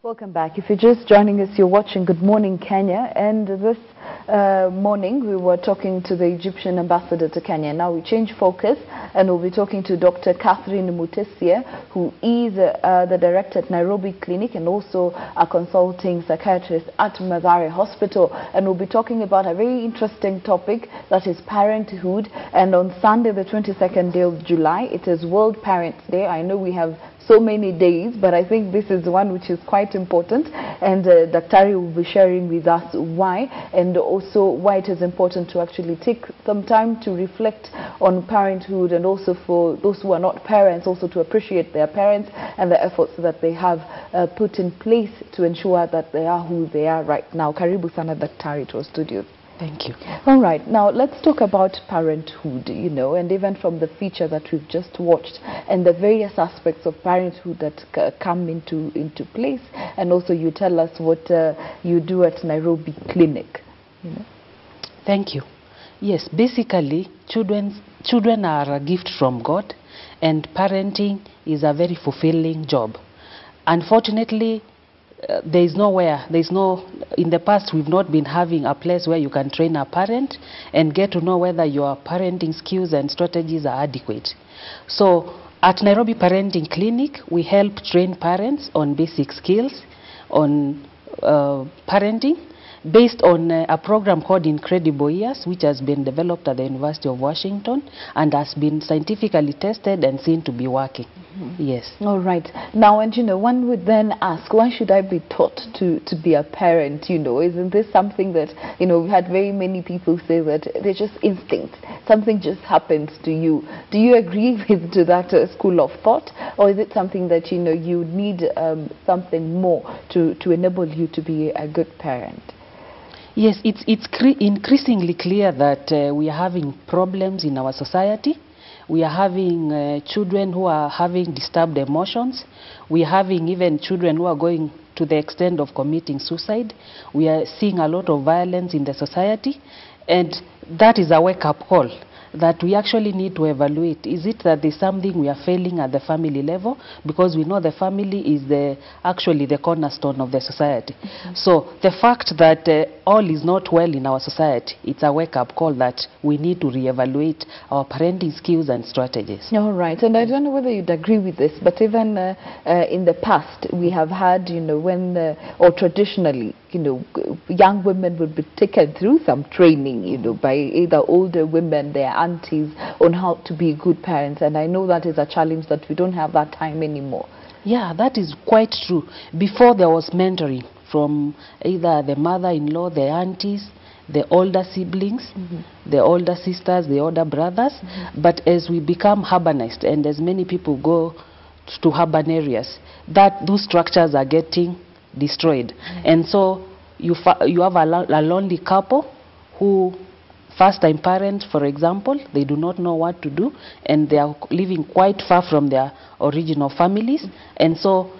Welcome back. If you're just joining us, you're watching Good Morning Kenya, and this morning we were talking to the Egyptian ambassador to Kenya. Now we change focus and we'll be talking to Dr. Catherine Mutesia, who is the director at Nairobi Clinic and also a consulting psychiatrist at Mathare Hospital, and we'll be talking about a very interesting topic, that is parenthood. And on Sunday the 22nd day of July, it is World Parents Day. I know we have so many days, but I think this is one which is quite important, and Daktari will be sharing with us why, and also why it is important to actually take some time to reflect on parenthood, and also for those who are not parents also to appreciate their parents and the efforts that they have put in place to ensure that they are who they are right now. Karibu sana Daktari to our studios. Thank you. All right, now let's talk about parenthood, and even from the feature that we've just watched and the various aspects of parenthood that come into place, and also you tell us what you do at Nairobi Clinic. Thank you. Yes, basically children are a gift from God, and parenting is a very fulfilling job. Unfortunately, in the past we've not been having a place where you can train a parent and get to know whether your parenting skills and strategies are adequate. So at Nairobi Parenting Clinic, we help train parents on basic skills on parenting, based on a program called Incredible Years, which has been developed at the University of Washington and has been scientifically tested and seen to be working. Yes. All right. Now, and one would then ask, why should I be taught to be a parent? Isn't this something that, we've had very many people say that they're just instinct. Something just happens to you. Do you agree to that school of thought? Or is it something that, you need something more to enable you to be a good parent? Yes, it's increasingly clear that we are having problems in our society. We are having children who are having disturbed emotions. We are having even children who are going to the extent of committing suicide. We are seeing a lot of violence in the society, and that is a wake-up call that we actually need to evaluate. Is it that there's something we are failing at the family level? Because we know the family is actually the cornerstone of the society. So the fact that all is not well in our society, it's a wake-up call that we need to reevaluate our parenting skills and strategies. All right, and I don't know whether you'd agree with this, but even in the past, we have had, or traditionally, young women would be taken through some training, by either older women, their aunties, on how to be good parents. And I know that is a challenge that we don't have that time anymore. Yeah, that is quite true. Before, there was mentoring from either the mother-in-law, the aunties, the older siblings, the older sisters, the older brothers. But as we become urbanized and as many people go to urban areas, those structures are getting destroyed. And so you have a lonely couple who, first-time parents, for example, they do not know what to do, and they are living quite far from their original families. And so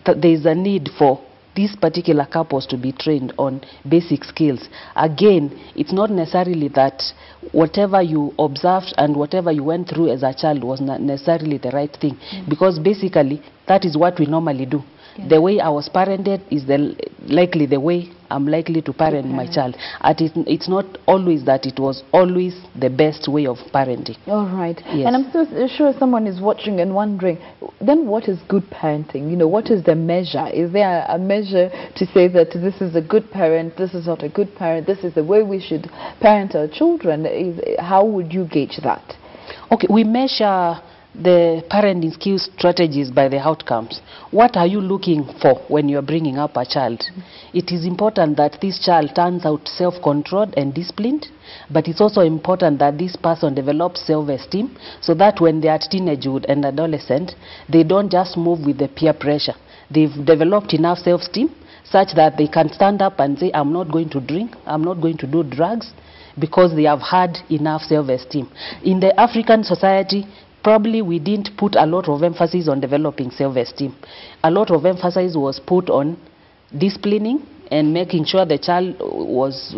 there is a need for these particular couples to be trained on basic skills. Again, it's not necessarily that whatever you observed and whatever you went through as a child was not necessarily the right thing, because basically that is what we normally do. The way I was parented is likely the way I'm likely to parent my child. It's not always that it was always the best way of parenting. All right. Yes. And I'm so sure someone is watching and wondering, then what is good parenting? What is the measure? Is there a measure to say that this is a good parent, this is not a good parent, this is the way we should parent our children? How would you gauge that? Okay, we measure the parenting skills strategies by the outcomes. What are you looking for when you're bringing up a child? It is important that this child turns out self-controlled and disciplined, but it's also important that this person develops self-esteem, so that when they are at teenagehood and adolescent, they don't just move with the peer pressure. They've developed enough self-esteem such that they can stand up and say, I'm not going to drink, I'm not going to do drugs, because they have had enough self-esteem. In the African society, probably we didn't put a lot of emphasis on developing self-esteem. A lot of emphasis was put on disciplining and making sure the child was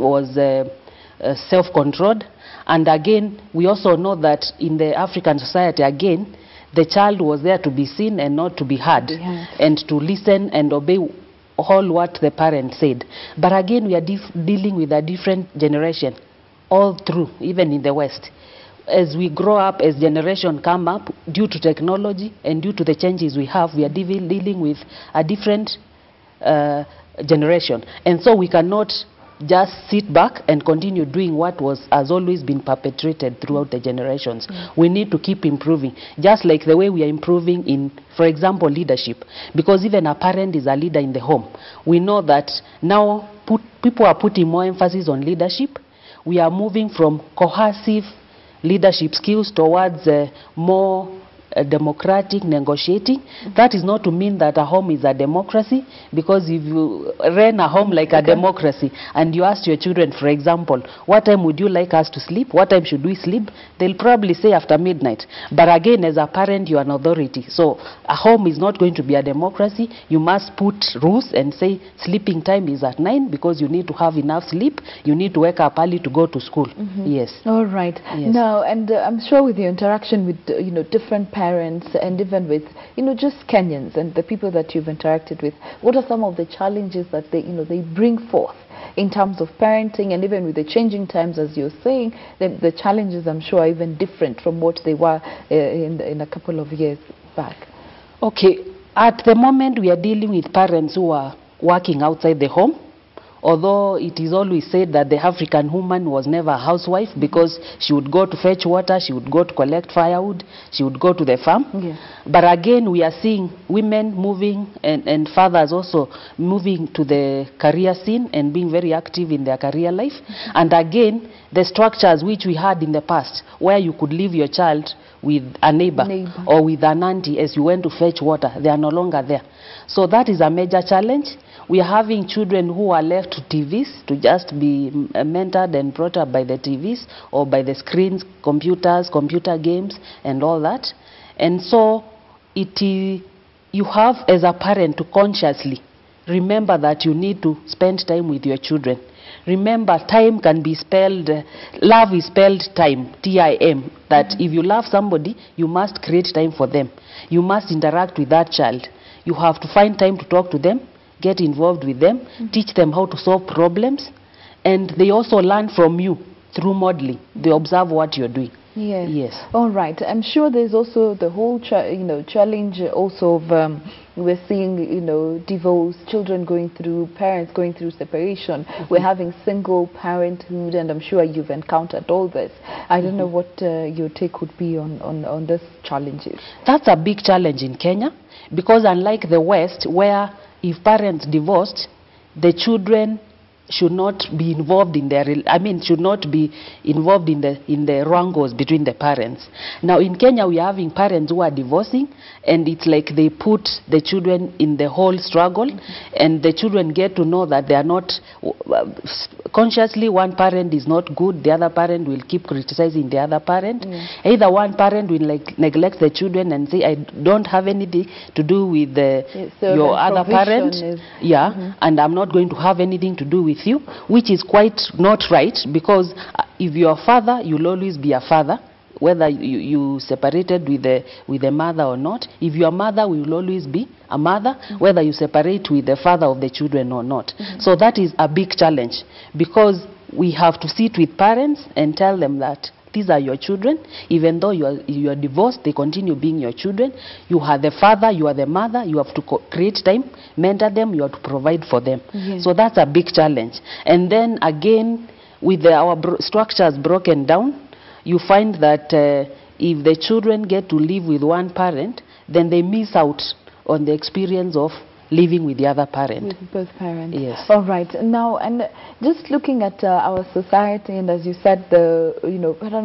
self-controlled. And again, we also know that in the African society, again, the child was there to be seen and not to be heard, and to listen and obey all what the parents said. But again, we are dealing with a different generation all through, even in the West. As we grow up, as generation come up, due to technology and due to the changes we have, we are dealing with a different generation. And so we cannot just sit back and continue doing what has always been perpetrated throughout the generations. We need to keep improving, just like the way we are improving in, for example, leadership. Because even a parent is a leader in the home. We know that now people are putting more emphasis on leadership. We are moving from coercive leadership skills towards more democratic negotiating. That is not to mean that a home is a democracy, because if you run a home like a democracy and you ask your children, for example, what time would you like us to sleep, what time should we sleep, they'll probably say after midnight. But again, as a parent, you are an authority. So a home is not going to be a democracy. You must put rules and say sleeping time is at 9 because you need to have enough sleep. You need to wake up early to go to school. Yes. All right. Yes. Now, and I'm sure with your interaction with different parents and even with just Kenyans and the people that you've interacted with, what are some of the challenges that they bring forth in terms of parenting, and even with the changing times, as you're saying, the challenges I'm sure are even different from what they were in a couple of years back? Okay, at the moment we are dealing with parents who are working outside the home. Although it is always said that the African woman was never a housewife, because she would go to fetch water, she would go to collect firewood, she would go to the farm. Yeah. But again, we are seeing women moving, and fathers also moving to the career scene and being very active in their career life. And again, the structures which we had in the past, where you could leave your child with a neighbor or with an auntie as you went to fetch water, they are no longer there. So that is a major challenge. We are having children who are left to TVs, to just be mentored and brought up by the TVs or by the screens, computers, computer games and all that. And so you have as a parent to consciously remember that you need to spend time with your children. Remember, time can be spelled, love is spelled time, T-I-M, that if you love somebody, you must create time for them. You must interact with that child. You have to find time to talk to them, get involved with them, teach them how to solve problems, and they also learn from you through modeling. They observe what you're doing. Yes. Yes. All right. I'm sure there's also the whole challenge also of we're seeing divorce, children going through, parents going through separation. We're having single parenthood, and I'm sure you've encountered all this. I don't know what your take would be on these challenges. That's a big challenge in Kenya, because unlike the West, where if parents divorced, the children should not be involved in should not be involved in the wrangles between the parents. Now in Kenya, we are having parents who are divorcing, and it's like they put the children in the whole struggle, and the children get to know that they are not consciously, one parent is not good, the other parent will keep criticizing the other parent. Either one parent will neglect the children and say, I don't have anything to do with your other parent, and I'm not going to have anything to do with you, which is quite not right, because if you're a father, you'll always be a father, whether you separated with the mother or not. If you're a mother, we will always be a mother, whether you separate with the father of the children or not. So that is a big challenge, because we have to sit with parents and tell them that these are your children. Even though you are divorced, they continue being your children. You are the father, you are the mother. You have to create time, mentor them, you have to provide for them. So that's a big challenge. And then again, with our structures broken down, you find that if the children get to live with one parent, then they miss out on the experience of living with the other parent. With both parents. Yes. All right. Now, and just looking at our society, and as you said, the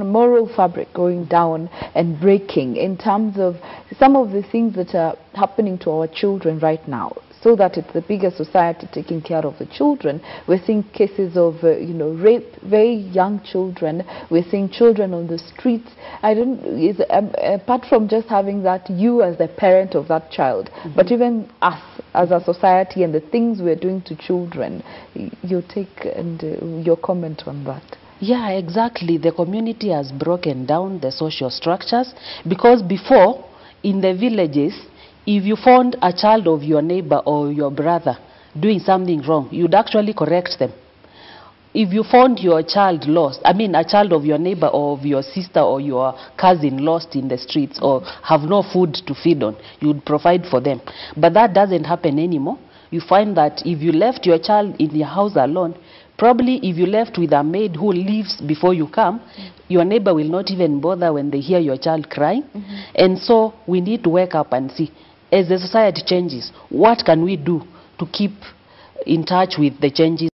moral fabric going down and breaking in terms of some of the things that are happening to our children right now, so that it's the bigger society taking care of the children. We're seeing cases of rape, very young children. We're seeing children on the streets. Apart from just having that, you as the parent of that child, but even us as a society and the things we're doing to children, your take and your comment on that. Yeah, exactly. The community has broken down the social structures, because before, in the villages, if you found a child of your neighbor or your brother doing something wrong, you'd actually correct them. If you found your child lost, I mean a child of your neighbor or of your sister or your cousin lost in the streets or have no food to feed on, you'd provide for them. But that doesn't happen anymore. You find that if you left your child in your house alone, probably if you left with a maid who leaves before you come, your neighbor will not even bother when they hear your child crying. And so we need to wake up and see, as the society changes, what can we do to keep in touch with the changes